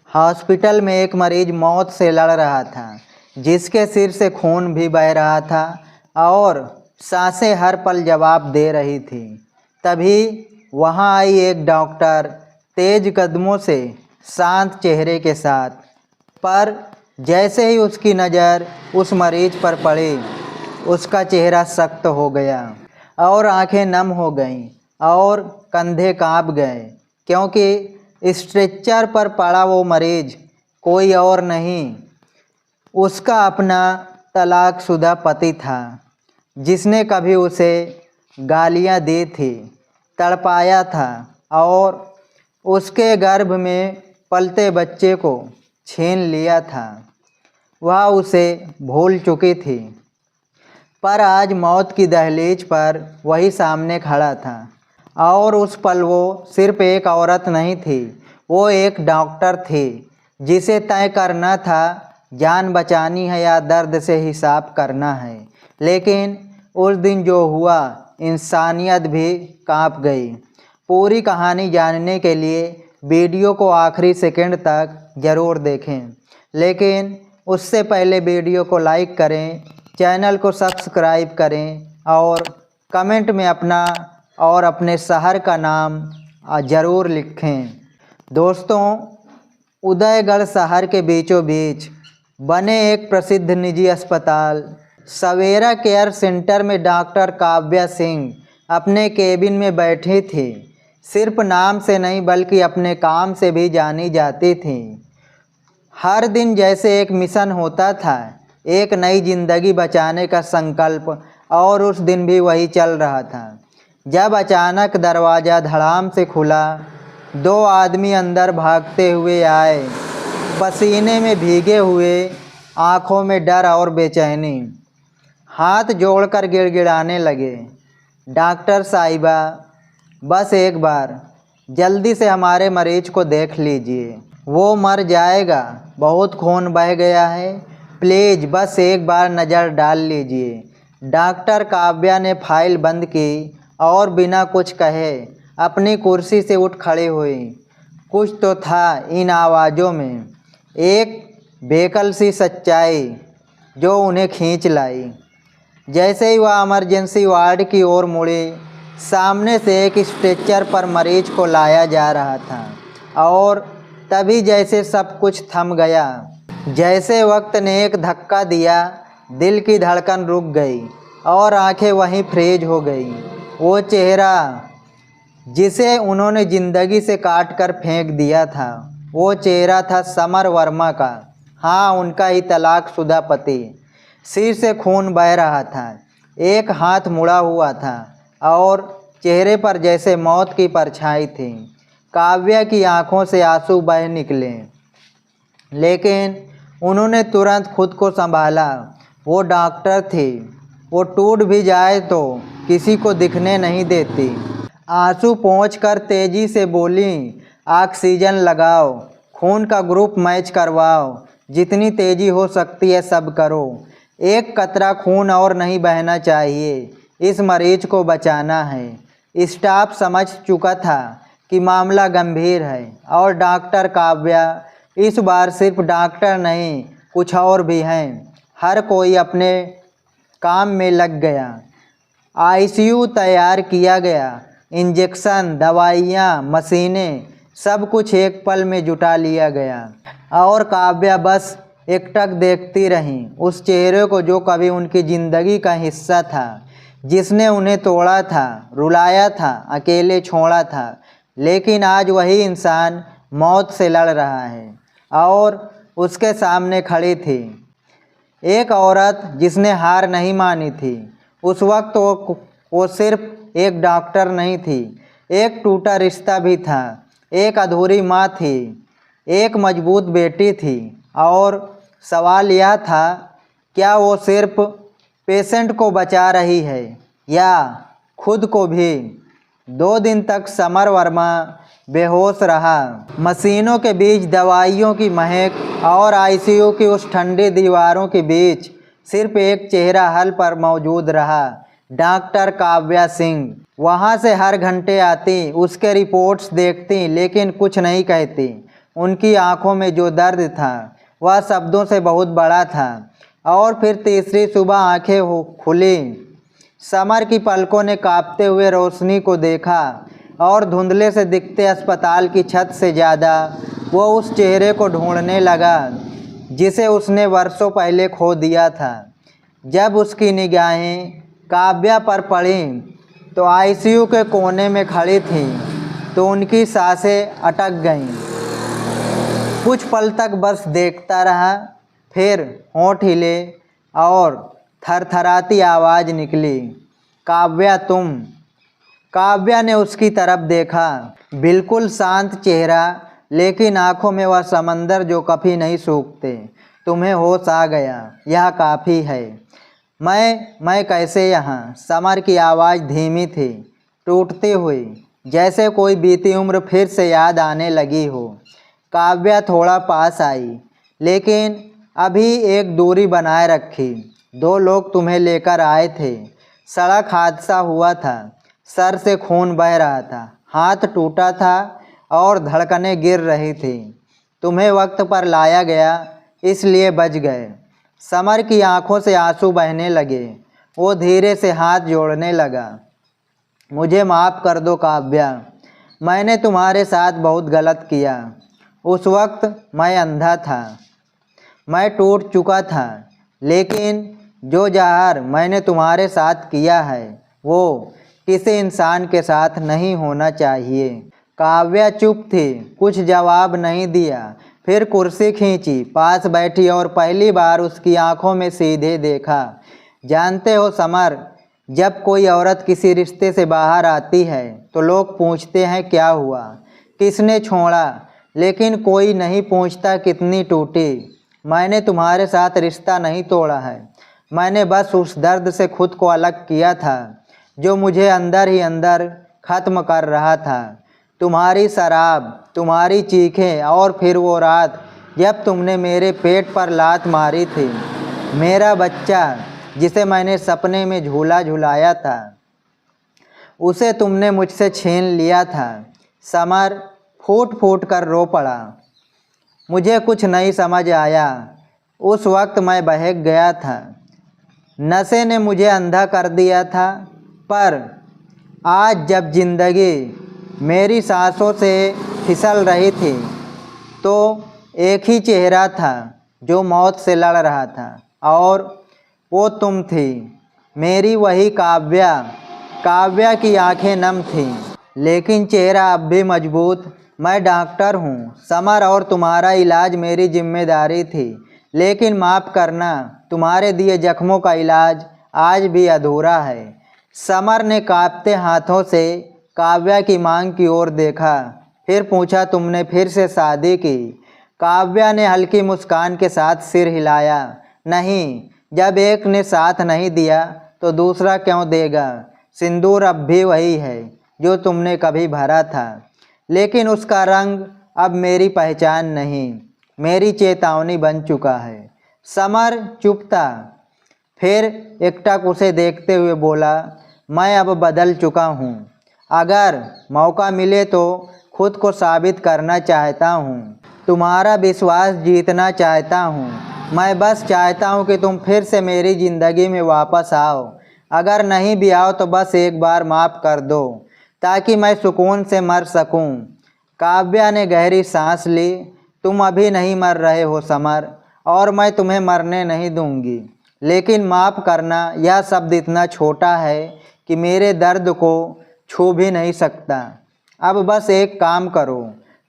Hospital में एक मरीज मौत से लड़ रहा था, जिसके सिर से खून भी बह रहा था और सांसें हर पल जवाब दे रही थी। तभी वहां आई एक डॉक्टर, तेज कदमों से, शांत चेहरे के साथ। पर जैसे ही उसकी नज़र उस मरीज पर पड़ी, उसका चेहरा सख्त हो गया और आंखें नम हो गईं और कंधे कांप गए, क्योंकि स्ट्रेचर पर पड़ा वो मरीज कोई और नहीं, उसका अपना तलाकशुदा पति था, जिसने कभी उसे गालियां दी थी, तड़पाया था और उसके गर्भ में पलते बच्चे को छीन लिया था। वह उसे भूल चुकी थी, पर आज मौत की दहलीज पर वही सामने खड़ा था। और उस पल वो सिर्फ एक औरत नहीं थी, वो एक डॉक्टर थी, जिसे तय करना था जान बचानी है या दर्द से हिसाब करना है। लेकिन उस दिन जो हुआ, इंसानियत भी कांप गई। पूरी कहानी जानने के लिए वीडियो को आखिरी सेकंड तक ज़रूर देखें, लेकिन उससे पहले वीडियो को लाइक करें, चैनल को सब्सक्राइब करें और कमेंट में अपना और अपने शहर का नाम ज़रूर लिखें। दोस्तों, उदयगढ़ शहर के बीचों बीच बने एक प्रसिद्ध निजी अस्पताल सवेरा केयर सेंटर में डॉक्टर काव्या सिंह अपने केबिन में बैठी थी। सिर्फ नाम से नहीं बल्कि अपने काम से भी जानी जाती थी। हर दिन जैसे एक मिशन होता था, एक नई जिंदगी बचाने का संकल्प, और उस दिन भी वही चल रहा था जब अचानक दरवाज़ा धड़ाम से खुला। दो आदमी अंदर भागते हुए आए, पसीने में भीगे हुए, आंखों में डर और बेचैनी। हाथ जोड़कर गिड़गिड़ाने लगे, डॉक्टर साहिबा, बस एक बार जल्दी से हमारे मरीज को देख लीजिए, वो मर जाएगा, बहुत खून बह गया है, प्लीज़ बस एक बार नज़र डाल लीजिए। डॉक्टर काव्या ने फाइल बंद की और बिना कुछ कहे अपनी कुर्सी से उठ खड़ी हुई। कुछ तो था इन आवाज़ों में, एक बेकल सी सच्चाई जो उन्हें खींच लाई। जैसे ही वह इमरजेंसी वार्ड की ओर मुड़ी, सामने से एक स्ट्रेचर पर मरीज को लाया जा रहा था और तभी जैसे सब कुछ थम गया। जैसे वक्त ने एक धक्का दिया, दिल की धड़कन रुक गई और आंखें वहीं फ्रीज हो गई। वो चेहरा जिसे उन्होंने ज़िंदगी से काट कर फेंक दिया था, वो चेहरा था समर वर्मा का। हाँ, उनका ही तलाकशुदा पति। सिर से खून बह रहा था, एक हाथ मुड़ा हुआ था और चेहरे पर जैसे मौत की परछाई थी। काव्या की आंखों से आंसू बह निकले, लेकिन उन्होंने तुरंत खुद को संभाला। वो डॉक्टर थी, वो टूट भी जाए तो किसी को दिखने नहीं देती। आंसू पोंछकर तेजी से बोली, ऑक्सीजन लगाओ, खून का ग्रुप मैच करवाओ, जितनी तेजी हो सकती है सब करो। एक कतरा खून और नहीं बहना चाहिए, इस मरीज को बचाना है। स्टाफ समझ चुका था कि मामला गंभीर है और डॉक्टर काव्या इस बार सिर्फ डॉक्टर नहीं, कुछ और भी हैं। हर कोई अपने काम में लग गया। आईसीयू तैयार किया गया, इंजेक्शन, दवाइयाँ, मशीनें, सब कुछ एक पल में जुटा लिया गया और काव्या बस एकटक देखती रहीं उस चेहरे को जो कभी उनकी ज़िंदगी का हिस्सा था, जिसने उन्हें तोड़ा था, रुलाया था, अकेले छोड़ा था। लेकिन आज वही इंसान मौत से लड़ रहा है और उसके सामने खड़ी थी एक औरत जिसने हार नहीं मानी थी। उस वक्त वो सिर्फ एक डॉक्टर नहीं थी, एक टूटा रिश्ता भी था, एक अधूरी माँ थी, एक मजबूत बेटी थी। और सवाल यह था, क्या वो सिर्फ पेशेंट को बचा रही है या खुद को भी? 2 दिन तक समर वर्मा बेहोश रहा। मशीनों के बीच दवाइयों की महक और आईसीयू की उस ठंडी दीवारों के बीच सिर्फ एक चेहरा हल पर मौजूद रहा, डॉक्टर काव्या सिंह। वहाँ से हर घंटे आती, उसके रिपोर्ट्स देखती, लेकिन कुछ नहीं कहती। उनकी आंखों में जो दर्द था वह शब्दों से बहुत बड़ा था। और फिर तीसरी सुबह आंखें खुली। समर की पलकों ने कांपते हुए रोशनी को देखा और धुंधले से दिखते अस्पताल की छत से ज़्यादा वो उस चेहरे को ढूंढने लगा जिसे उसने वर्षों पहले खो दिया था। जब उसकी निगाहें काव्या पर पड़ी तो आईसीयू के कोने में खड़ी थी तो उनकी सांसें अटक गईं। कुछ पल तक बस देखता रहा, फिर होंठ हिले और थरथराती आवाज़ निकली, काव्या तुम। काव्या ने उसकी तरफ देखा, बिल्कुल शांत चेहरा, लेकिन आंखों में वह समंदर जो कभी नहीं सूखते। तुम्हें होश आ गया, यह काफ़ी है। मैं कैसे यहाँ? समर की आवाज़ धीमी थी, टूटती हुई, जैसे कोई बीती उम्र फिर से याद आने लगी हो। काव्या थोड़ा पास आई, लेकिन अभी एक दूरी बनाए रखी। 2 लोग तुम्हें लेकर आए थे। सड़क हादसा हुआ था, सर से खून बह रहा था, हाथ टूटा था और धड़कनें गिर रही थी। तुम्हें वक्त पर लाया गया, इसलिए बच गए। समर की आंखों से आंसू बहने लगे। वो धीरे से हाथ जोड़ने लगा। मुझे माफ़ कर दो काव्या, मैंने तुम्हारे साथ बहुत गलत किया। उस वक्त मैं अंधा था, मैं टूट चुका था, लेकिन जो जहर मैंने तुम्हारे साथ किया है वो किसी इंसान के साथ नहीं होना चाहिए। काव्या चुप थी, कुछ जवाब नहीं दिया। फिर कुर्सी खींची, पास बैठी और पहली बार उसकी आंखों में सीधे देखा। जानते हो समर, जब कोई औरत किसी रिश्ते से बाहर आती है तो लोग पूछते हैं क्या हुआ, किसने छोड़ा, लेकिन कोई नहीं पूछता कितनी टूटी। मैंने तुम्हारे साथ रिश्ता नहीं तोड़ा है, मैंने बस उस दर्द से खुद को अलग किया था जो मुझे अंदर ही अंदर ख़त्म कर रहा था। तुम्हारी शराब, तुम्हारी चीखें और फिर वो रात जब तुमने मेरे पेट पर लात मारी थी। मेरा बच्चा जिसे मैंने सपने में झूला झुलाया था, उसे तुमने मुझसे छीन लिया था। समर फूट फूट कर रो पड़ा। मुझे कुछ नहीं समझ आया। उस वक्त मैं बहक गया था, नशे ने मुझे अंधा कर दिया था। पर आज जब जिंदगी मेरी सांसों से फिसल रही थी तो एक ही चेहरा था जो मौत से लड़ रहा था, और वो तुम थी, मेरी वही काव्या। काव्या की आंखें नम थीं, लेकिन चेहरा अब भी मजबूत। मैं डॉक्टर हूँ समर, और तुम्हारा इलाज मेरी जिम्मेदारी थी, लेकिन माफ़ करना, तुम्हारे दिए जख्मों का इलाज आज भी अधूरा है। समर ने कांपते हाथों से काव्या की मांग की ओर देखा, फिर पूछा, तुमने फिर से शादी की? काव्या ने हल्की मुस्कान के साथ सिर हिलाया। नहीं, जब एक ने साथ नहीं दिया तो दूसरा क्यों देगा? सिंदूर अब भी वही है जो तुमने कभी भरा था, लेकिन उसका रंग अब मेरी पहचान नहीं, मेरी चेतावनी बन चुका है। समर चुप था, फिर एकटक उसे देखते हुए बोला, मैं अब बदल चुका हूँ। अगर मौका मिले तो खुद को साबित करना चाहता हूँ, तुम्हारा विश्वास जीतना चाहता हूँ। मैं बस चाहता हूँ कि तुम फिर से मेरी ज़िंदगी में वापस आओ। अगर नहीं भी आओ तो बस एक बार माफ़ कर दो, ताकि मैं सुकून से मर सकूँ। काव्या ने गहरी सांस ली। तुम अभी नहीं मर रहे हो समर, और मैं तुम्हें मरने नहीं दूंगी, लेकिन माफ़ करना, यह शब्द इतना छोटा है कि मेरे दर्द को छू भी नहीं सकता। अब बस एक काम करो,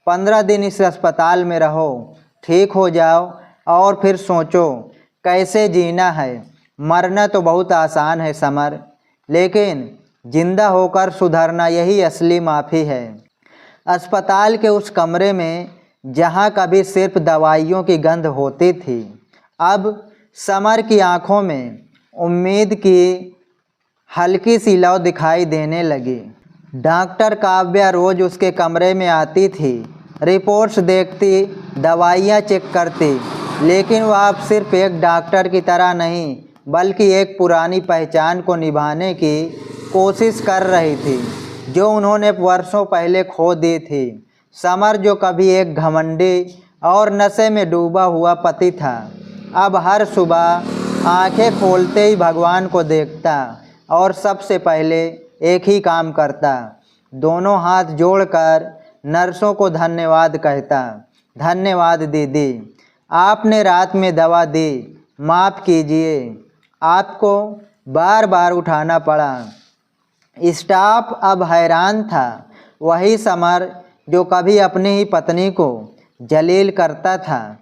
15 दिन इस अस्पताल में रहो, ठीक हो जाओ और फिर सोचो कैसे जीना है। मरना तो बहुत आसान है समर, लेकिन जिंदा होकर सुधरना यही असली माफ़ी है। अस्पताल के उस कमरे में जहाँ कभी सिर्फ दवाइयों की गंध होती थी, अब समर की आंखों में उम्मीद की हल्की सी लौ दिखाई देने लगी। डॉक्टर काव्या रोज़ उसके कमरे में आती थी, रिपोर्ट्स देखती, दवाइयाँ चेक करती, लेकिन वह अब सिर्फ एक डॉक्टर की तरह नहीं बल्कि एक पुरानी पहचान को निभाने की कोशिश कर रही थी जो उन्होंने वर्षों पहले खो दी थी। समर जो कभी एक घमंडी और नशे में डूबा हुआ पति था, अब हर सुबह आंखें खोलते ही भगवान को देखता और सबसे पहले एक ही काम करता, दोनों हाथ जोड़कर नर्सों को धन्यवाद कहता। धन्यवाद दीदी, आपने रात में दवा दी, माफ़ कीजिए आपको बार बार उठाना पड़ा। स्टाफ अब हैरान था। वही समर जो कभी अपनी ही पत्नी को जलील करता था,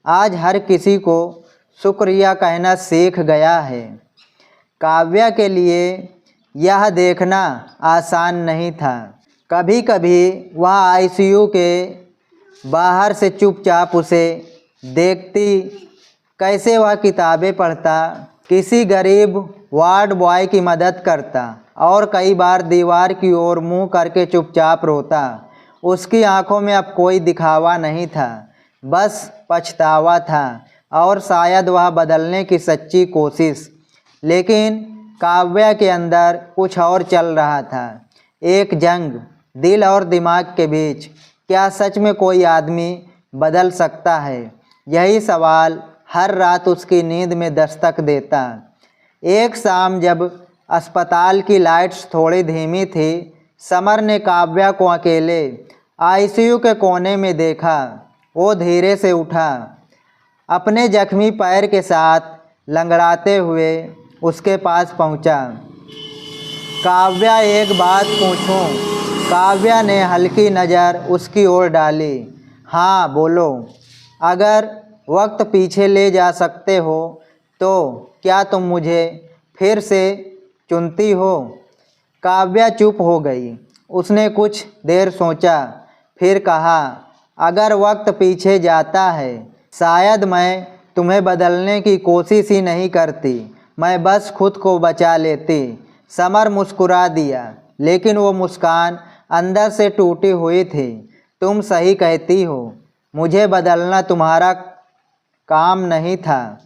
आज हर किसी को शुक्रिया कहना सीख गया है। काव्या के लिए यह देखना आसान नहीं था। कभी कभी वह आईसीयू के बाहर से चुपचाप उसे देखती, कैसे वह किताबें पढ़ता, किसी गरीब वार्ड बॉय की मदद करता और कई बार दीवार की ओर मुंह करके चुपचाप रोता। उसकी आंखों में अब कोई दिखावा नहीं था, बस पछतावा था और शायद वह बदलने की सच्ची कोशिश। लेकिन काव्या के अंदर कुछ और चल रहा था, एक जंग दिल और दिमाग के बीच। क्या सच में कोई आदमी बदल सकता है? यही सवाल हर रात उसकी नींद में दस्तक देता। एक शाम जब अस्पताल की लाइट्स थोड़ी धीमी थी, समर ने काव्या को अकेले आईसीयू के कोने में देखा। वो धीरे से उठा, अपने जख्मी पैर के साथ लंगड़ाते हुए उसके पास पहुंचा। काव्या, एक बात पूछूं? काव्या ने हल्की नज़र उसकी ओर डाली। हाँ बोलो। अगर वक्त पीछे ले जा सकते हो तो क्या तुम मुझे फिर से चुनती हो? काव्या चुप हो गई। उसने कुछ देर सोचा, फिर कहा, अगर वक्त पीछे जाता है, शायद मैं तुम्हें बदलने की कोशिश ही नहीं करती, मैं बस खुद को बचा लेती। समर मुस्कुरा दिया, लेकिन वो मुस्कान अंदर से टूटी हुई थी। तुम सही कहती हो, मुझे बदलना तुम्हारा काम नहीं था,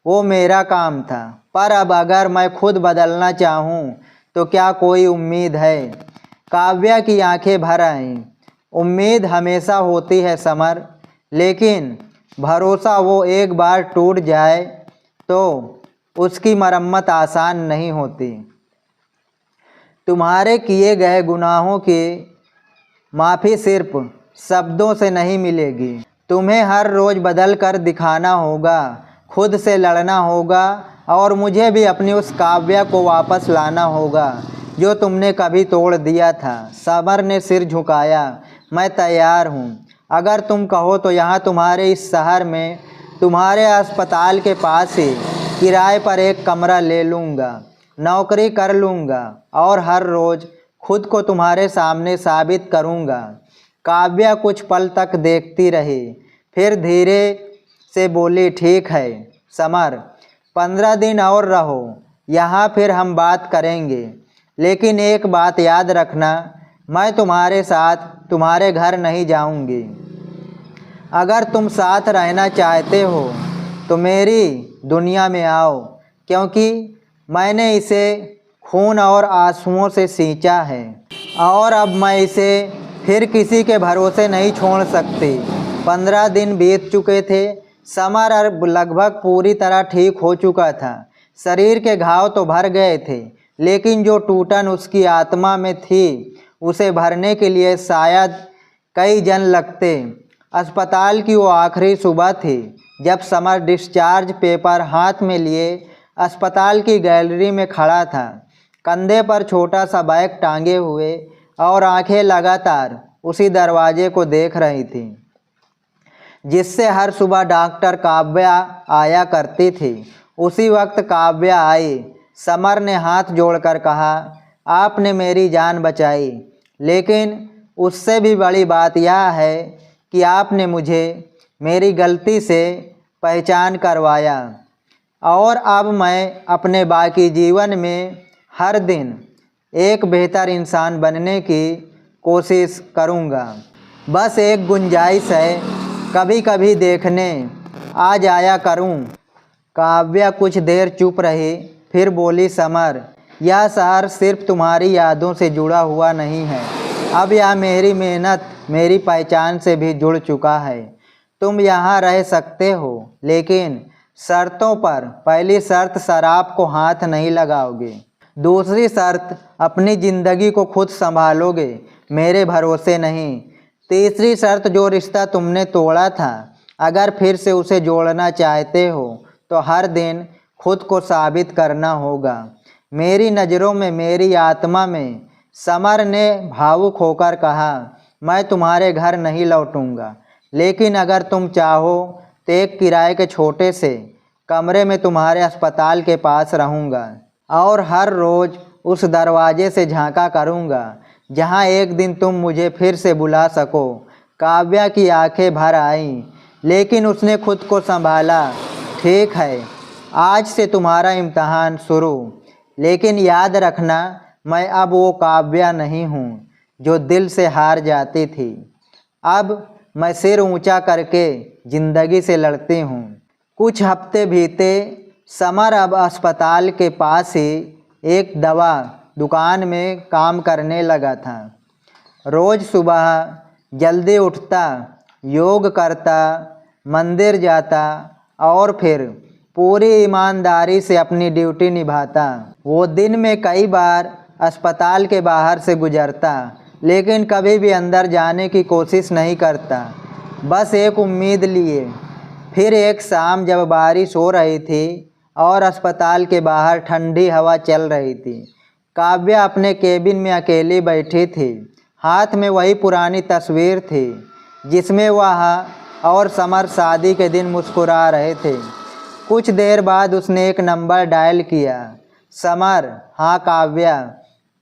वो मेरा काम था। पर अब अगर मैं खुद बदलना चाहूँ तो क्या कोई उम्मीद है? काव्या की आंखें भर आईं। उम्मीद हमेशा होती है समर, लेकिन भरोसा वो एक बार टूट जाए तो उसकी मरम्मत आसान नहीं होती। तुम्हारे किए गए गुनाहों की माफ़ी सिर्फ शब्दों से नहीं मिलेगी। तुम्हें हर रोज़ बदल कर दिखाना होगा, खुद से लड़ना होगा और मुझे भी अपनी उस काव्या को वापस लाना होगा जो तुमने कभी तोड़ दिया था। समर ने सिर झुकाया। मैं तैयार हूँ। अगर तुम कहो तो यहाँ तुम्हारे इस शहर में, तुम्हारे अस्पताल के पास ही किराए पर एक कमरा ले लूँगा, नौकरी कर लूँगा और हर रोज़ खुद को तुम्हारे सामने साबित करूँगा। काव्या कुछ पल तक देखती रही, फिर धीरे से बोली, ठीक है समर, 15 दिन और रहो यहाँ, फिर हम बात करेंगे। लेकिन एक बात याद रखना, मैं तुम्हारे साथ तुम्हारे घर नहीं जाऊँगी। अगर तुम साथ रहना चाहते हो तो मेरी दुनिया में आओ, क्योंकि मैंने इसे खून और आंसुओं से सींचा है और अब मैं इसे फिर किसी के भरोसे नहीं छोड़ सकती। 15 दिन बीत चुके थे। समर अब लगभग पूरी तरह ठीक हो चुका था। शरीर के घाव तो भर गए थे, लेकिन जो टूटन उसकी आत्मा में थी उसे भरने के लिए शायद कई जन लगते। अस्पताल की वो आखिरी सुबह थी जब समर डिस्चार्ज पेपर हाथ में लिए अस्पताल की गैलरी में खड़ा था, कंधे पर छोटा सा बैग टांगे हुए और आंखें लगातार उसी दरवाजे को देख रही थी जिससे हर सुबह डॉक्टर काव्या आया करती थी। उसी वक्त काव्या आई। समर ने हाथ जोड़कर कहा, आपने मेरी जान बचाई, लेकिन उससे भी बड़ी बात यह है कि आपने मुझे मेरी गलती से पहचान करवाया और अब मैं अपने बाकी जीवन में हर दिन एक बेहतर इंसान बनने की कोशिश करूँगा। बस एक गुंजाइश है, कभी कभी देखने आ जाया करूँ। काव्या कुछ देर चुप रही, फिर बोली, समर, यह शहर सिर्फ तुम्हारी यादों से जुड़ा हुआ नहीं है, अब यह मेरी मेहनत मेरी पहचान से भी जुड़ चुका है। तुम यहाँ रह सकते हो, लेकिन शर्तों पर। पहली शर्त, शराब को हाथ नहीं लगाओगे। दूसरी शर्त, अपनी ज़िंदगी को खुद संभालोगे, मेरे भरोसे नहीं। तीसरी शर्त, जो रिश्ता तुमने तोड़ा था, अगर फिर से उसे जोड़ना चाहते हो तो हर दिन खुद को साबित करना होगा। मेरी नज़रों में, मेरी आत्मा में। समर ने भावुक होकर कहा, मैं तुम्हारे घर नहीं लौटूंगा, लेकिन अगर तुम चाहो तो एक किराए के छोटे से कमरे में तुम्हारे अस्पताल के पास रहूँगा और हर रोज़ उस दरवाजे से झांका करूँगा जहाँ एक दिन तुम मुझे फिर से बुला सको। काव्या की आंखें भर आईं, लेकिन उसने खुद को संभाला। ठीक है, आज से तुम्हारा इम्तहान शुरू, लेकिन याद रखना, मैं अब वो काव्या नहीं हूँ जो दिल से हार जाती थी। अब मैं सिर ऊंचा करके ज़िंदगी से लड़ती हूँ। कुछ हफ्ते बीते। समर अब अस्पताल के पास ही एक दवा दुकान में काम करने लगा था। रोज़ सुबह जल्दी उठता, योग करता, मंदिर जाता और फिर पूरी ईमानदारी से अपनी ड्यूटी निभाता। वो दिन में कई बार अस्पताल के बाहर से गुजरता, लेकिन कभी भी अंदर जाने की कोशिश नहीं करता, बस एक उम्मीद लिए। फिर एक शाम जब बारिश हो रही थी और अस्पताल के बाहर ठंडी हवा चल रही थी, काव्या अपने केबिन में अकेली बैठी थी। हाथ में वही पुरानी तस्वीर थी जिसमें वह और समर शादी के दिन मुस्कुरा रहे थे। कुछ देर बाद उसने एक नंबर डायल किया। समर, हाँ काव्या,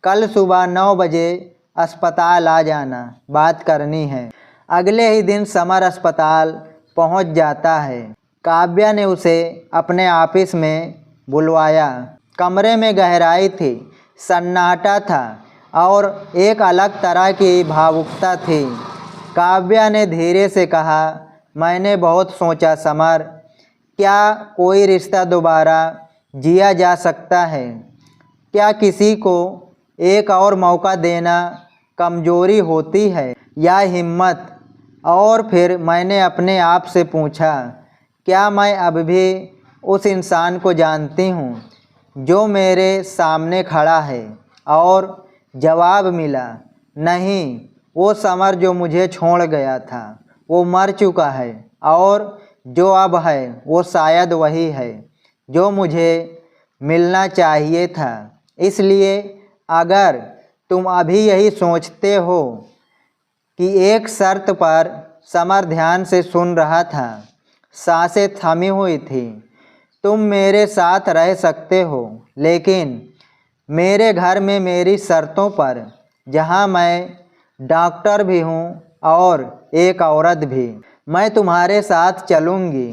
कल सुबह 9 बजे अस्पताल आ जाना, बात करनी है। अगले ही दिन समर अस्पताल पहुंच जाता है। काव्या ने उसे अपने ऑफिस में बुलवाया। कमरे में गहराई थी, सन्नाटा था और एक अलग तरह की भावुकता थी। काव्या ने धीरे से कहा, मैंने बहुत सोचा समर, क्या कोई रिश्ता दोबारा जिया जा सकता है? क्या किसी को एक और मौका देना कमजोरी होती है या हिम्मत? और फिर मैंने अपने आप से पूछा, क्या मैं अब भी उस इंसान को जानती हूँ जो मेरे सामने खड़ा है? और जवाब मिला, नहीं, वो समर जो मुझे छोड़ गया था वो मर चुका है, और जो अब है वो शायद वही है जो मुझे मिलना चाहिए था। इसलिए अगर तुम अभी यही सोचते हो कि एक शर्त पर। समर ध्यान से सुन रहा था, सांसें थमी हुई थी। तुम मेरे साथ रह सकते हो, लेकिन मेरे घर में मेरी शर्तों पर, जहाँ मैं डॉक्टर भी हूँ और एक औरत भी। मैं तुम्हारे साथ चलूँगी,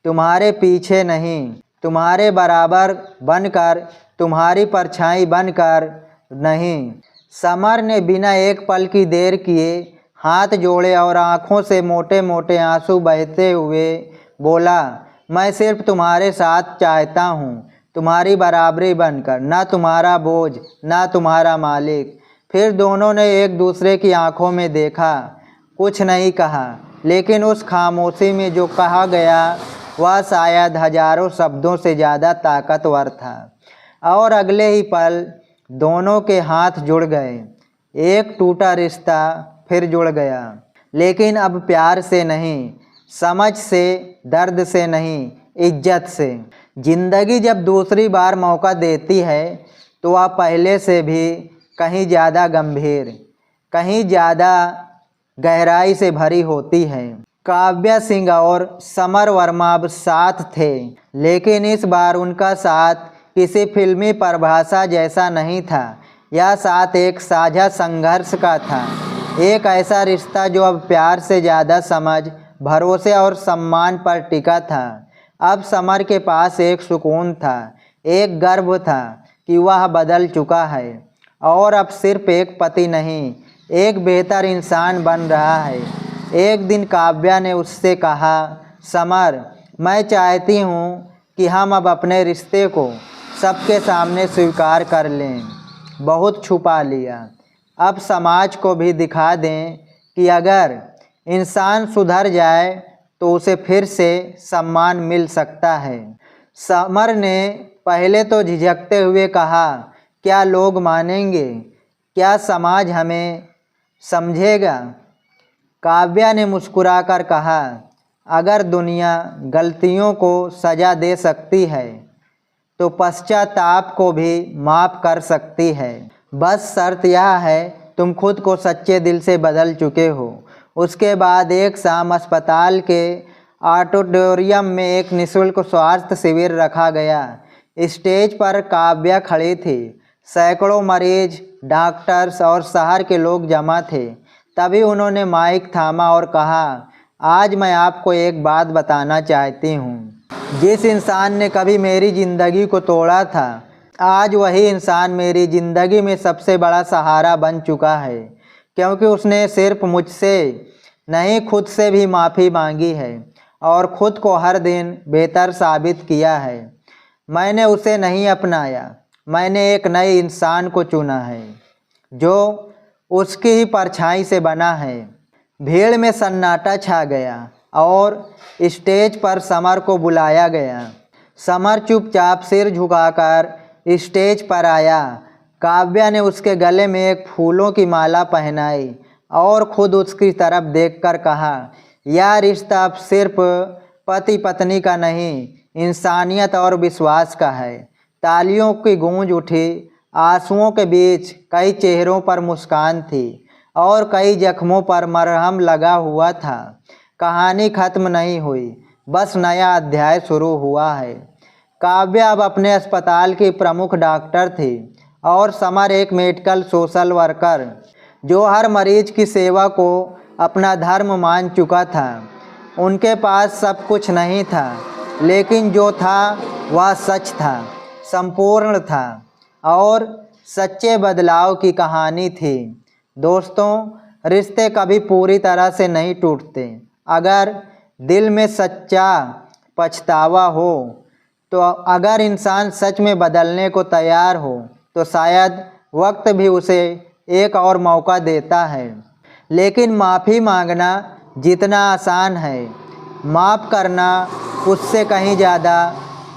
तुम्हारे पीछे नहीं, तुम्हारे बराबर बनकर, तुम्हारी परछाई बनकर नहीं। समर ने बिना एक पल की देर किए हाथ जोड़े और आँखों से मोटे मोटे आंसू बहते हुए बोला, मैं सिर्फ तुम्हारे साथ चाहता हूँ, तुम्हारी बराबरी बनकर, ना तुम्हारा बोझ, ना तुम्हारा मालिक। फिर दोनों ने एक दूसरे की आंखों में देखा। कुछ नहीं कहा, लेकिन उस खामोशी में जो कहा गया वह शायद हजारों शब्दों से ज़्यादा ताकतवर था। और अगले ही पल दोनों के हाथ जुड़ गए। एक टूटा रिश्ता फिर जुड़ गया, लेकिन अब प्यार से नहीं, समझ से, दर्द से नहीं, इज्जत से। ज़िंदगी जब दूसरी बार मौका देती है तो वह पहले से भी कहीं ज़्यादा गंभीर, कहीं ज़्यादा गहराई से भरी होती है। काव्या सिंह और समर वर्मा अब साथ थे, लेकिन इस बार उनका साथ किसी फिल्मी परिभाषा जैसा नहीं था। यह साथ एक साझा संघर्ष का था, एक ऐसा रिश्ता जो अब प्यार से ज़्यादा समझ, भरोसे और सम्मान पर टिका था। अब समर के पास एक सुकून था, एक गर्व था कि वह बदल चुका है और अब सिर्फ एक पति नहीं, एक बेहतर इंसान बन रहा है। एक दिन काव्या ने उससे कहा, समर, मैं चाहती हूँ कि हम अब अपने रिश्ते को सबके सामने स्वीकार कर लें। बहुत छुपा लिया, अब समाज को भी दिखा दें कि अगर इंसान सुधर जाए तो उसे फिर से सम्मान मिल सकता है। समर ने पहले तो झिझकते हुए कहा, क्या लोग मानेंगे? क्या समाज हमें समझेगा? काव्या ने मुस्कुराकर कहा, अगर दुनिया गलतियों को सज़ा दे सकती है तो पश्चाताप को भी माफ़ कर सकती है। बस शर्त यह है तुम खुद को सच्चे दिल से बदल चुके हो। उसके बाद एक शाम अस्पताल के ऑडिटोरियम में एक निःशुल्क स्वास्थ्य शिविर रखा गया। स्टेज पर काव्या खड़ी थी। सैकड़ों मरीज, डॉक्टर्स और शहर के लोग जमा थे। तभी उन्होंने माइक थामा और कहा, आज मैं आपको एक बात बताना चाहती हूँ। जिस इंसान ने कभी मेरी ज़िंदगी को तोड़ा था, आज वही इंसान मेरी ज़िंदगी में सबसे बड़ा सहारा बन चुका है, क्योंकि उसने सिर्फ मुझसे नहीं खुद से भी माफ़ी मांगी है और ख़ुद को हर दिन बेहतर साबित किया है। मैंने उसे नहीं अपनाया, मैंने एक नए इंसान को चुना है जो उसकी ही परछाई से बना है। भीड़ में सन्नाटा छा गया और स्टेज पर समर को बुलाया गया। समर चुपचाप सिर झुकाकर स्टेज पर आया। काव्या ने उसके गले में एक फूलों की माला पहनाई और ख़ुद उसकी तरफ देखकर कहा, यह रिश्ता अब सिर्फ पति पत्नी का नहीं, इंसानियत और विश्वास का है। तालियों की गूंज उठी। आंसुओं के बीच कई चेहरों पर मुस्कान थी और कई जख्मों पर मरहम लगा हुआ था। कहानी ख़त्म नहीं हुई, बस नया अध्याय शुरू हुआ है। काव्या अब अपने अस्पताल की प्रमुख डॉक्टर थी और समर एक मेडिकल सोशल वर्कर जो हर मरीज की सेवा को अपना धर्म मान चुका था। उनके पास सब कुछ नहीं था, लेकिन जो था वह सच था, संपूर्ण था और सच्चे बदलाव की कहानी थी। दोस्तों, रिश्ते कभी पूरी तरह से नहीं टूटते। अगर दिल में सच्चा पछतावा हो तो अगर इंसान सच में बदलने को तैयार हो तो शायद वक्त भी उसे एक और मौका देता है। लेकिन माफ़ी मांगना जितना आसान है, माफ़ करना उससे कहीं ज़्यादा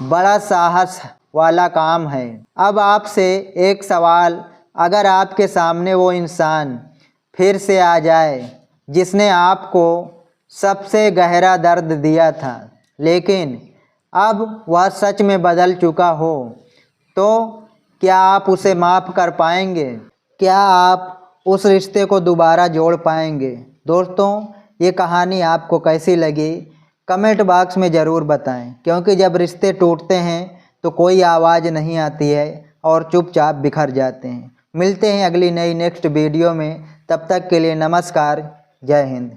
बड़ा साहस वाला काम है। अब आपसे एक सवाल, अगर आपके सामने वो इंसान फिर से आ जाए जिसने आपको सबसे गहरा दर्द दिया था, लेकिन अब वह सच में बदल चुका हो, तो क्या आप उसे माफ़ कर पाएंगे? क्या आप उस रिश्ते को दोबारा जोड़ पाएंगे? दोस्तों, ये कहानी आपको कैसी लगी कमेंट बॉक्स में ज़रूर बताएं, क्योंकि जब रिश्ते टूटते हैं तो कोई आवाज़ नहीं आती है और चुपचाप बिखर जाते हैं। मिलते हैं अगली नई नेक्स्ट वीडियो में, तब तक के लिए नमस्कार, जय हिंद।